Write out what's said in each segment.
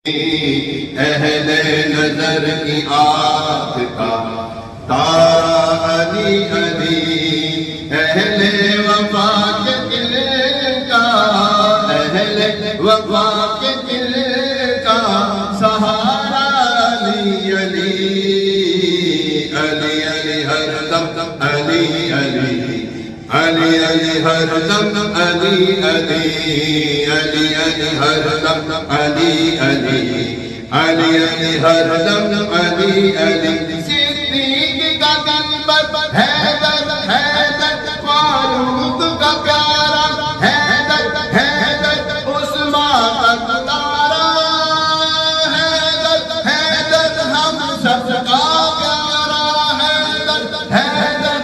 اہل نظر کی آنکھ کا تارا علی علی، اہل وفا کے دل کا، اہل وفا کے دل کا سہارا علی علی، علی علی ہر دم علی علی، علی علی ہر دم علی علی، علی علی ہر دم علی علی، علی علی ہر دم علی علی۔ صدیق کا قلب حیدر حیدر، فاروق کا پیارا حیدر حیدر، عثمان کا تارا حیدر حیدر، ہم سب کا پیارا حیدر حیدر،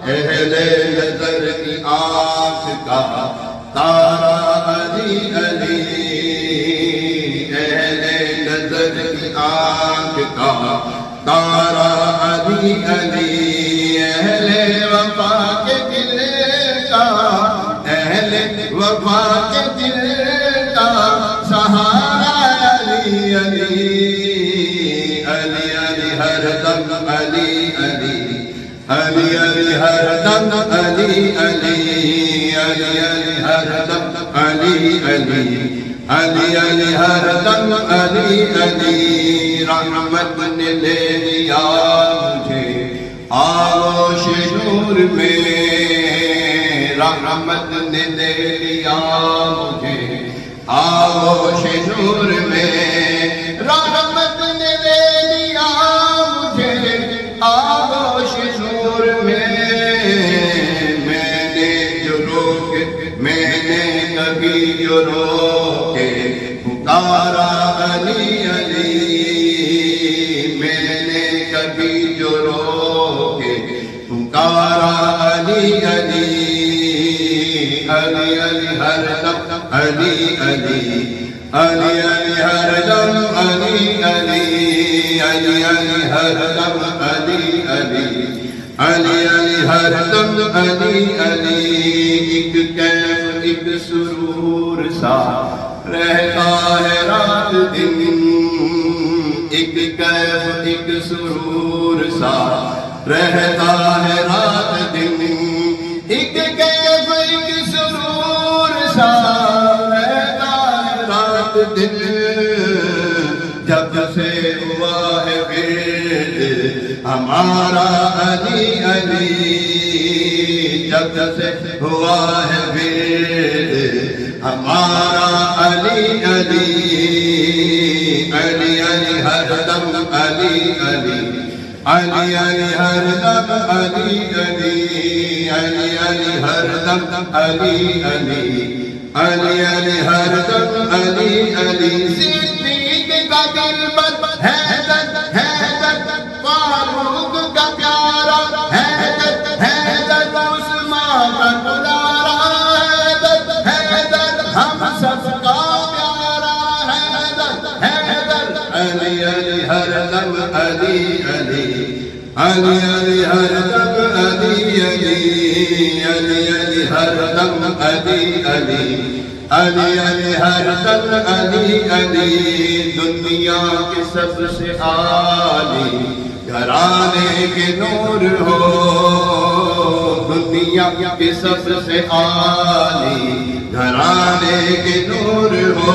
اہل نظر کی آنکھ کا تارا علی علی، اہل نظر کی آنکھ کا تارا علی علی، اہل وفا کے دل کا، اہل وفا کے دل کا سہارا علی علی، علی علی ہر دم علی علی، علی علی ہر دم علی علی، علی علی ہر دم علی علی، علی علی ہر دم علی علی۔ رحمت نے لے لیا مجھے آغوش نور میں، رحمت نے لے لیا مجھے آغوش نور میں، رحمت نے لے لیا مجھے آغوش نور میں، میں نے جو روکے، میں نے کبھی جو روکے پکارا علی علی، میں نے کبھی جو روکے پکارا علی علی، علی علی ہر دم علی علی، علی علی ہر دم علی علی، علی علی ہر دم علی علی، علی علی ہر دم علی علی۔ ایک کیف ایک سرور سا رہتا ہے رات دن، ایک کیف ایک سرور سا رہتا ہے رات دن، ایک کیف ایک سرور سا رہتا ہے رات دن، جب سے ہوا ہے ورد ہمارا علی علی، جب سے ہوا ہے ورد ہمارا علی علی، علی علی ہر دم علی علی، علی علی ہر دم علی علی، علی علی ہر دم علی علی، علی علی ہر دم علی علی۔ صدیق کا قلب حیدر حیدر، فاروق کا پیارا حیدر حیدر، عثمان کا دلارا حیدر حیدر، ہم سب کا پیارا حیدر حیدر، علی علی ہر دم علی علی، علی علی ہر دم علی علی، علی علی ہر دم علی علی، علی علی ہر دم علی علی۔ دنیا کے سب سے عالی گھرانے کے نور ہو، دنیا کے سب سے عالی گھرانے کے نور ہو،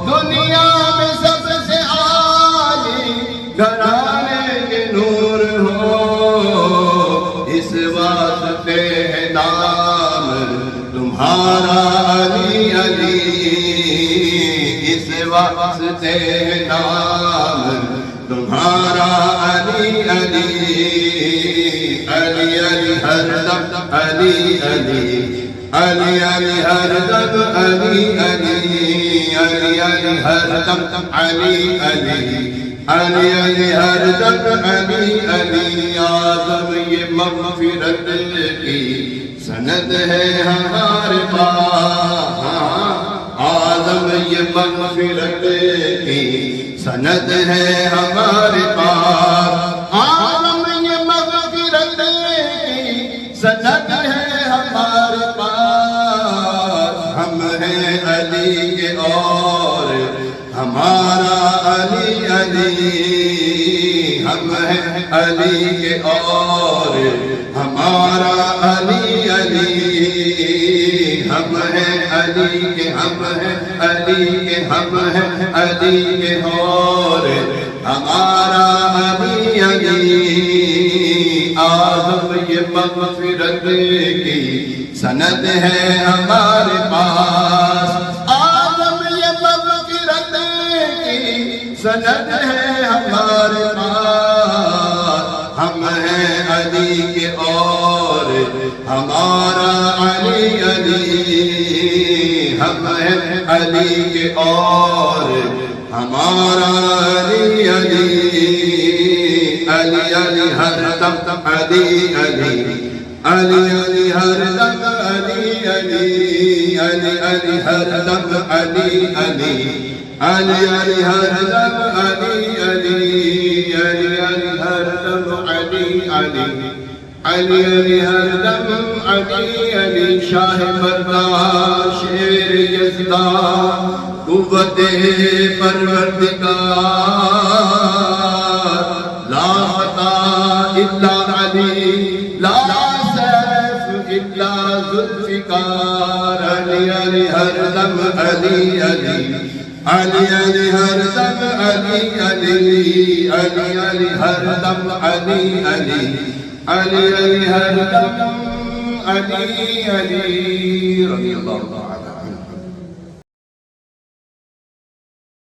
دنیا میں سب سے عالی گھرانے کے نور ہو، اس واسطے ہے نام تمہارا علی علی، اس واسطے ہے نام تمہارا علی علی، علی علی ہر دم علی علی، علی علی ہر دم علی علی، علی علی ہر دم علی علی، علی علی ہر دم علی علی۔ آدم یہ مغفرت کی سند ہے ہمارے پاس، آدم یہ مغفرت کی سند ہے ہمارے پاس، آدم یہ مغفرت کی سند ہے ہمارے پاس، ہم ہیں علی کے اور ہم ہمارا علی علی، ہم ہیں علی کے اور ہمارا علی علی، ہم ہیں علی کے، ہم ہیں علی کے، ہم ہیں علی کے اور ہمارا علی علی۔ آدم یہ مغفرت کی سند ہے ہمارے پاس، آدم یہ مغفرت کی سند ہے ہمارے پاس، ہم ہیں علی کے اور ہمارا علی علی، ہم ہیں علی کے اور ہمارا علی علی، علی علی ہر دم علی علی، علی علی ہر دم علی علی، علی علی ہر دم علی علی، علی علی ہر دم علی علی، علی علی ہر دم علی علی، علی علی ہر دم علی علی۔ شاہ مردان شیر یزدان قوت پروردگار، لا خطا الا علی، لا سیف الا ذوالفقار، علی علی ہر دم علی علی، علی علی ہر دم علی علی، علی علی ہر دم علی علی، علی علی ہر دم علی علی، رضی اللہ عنہ۔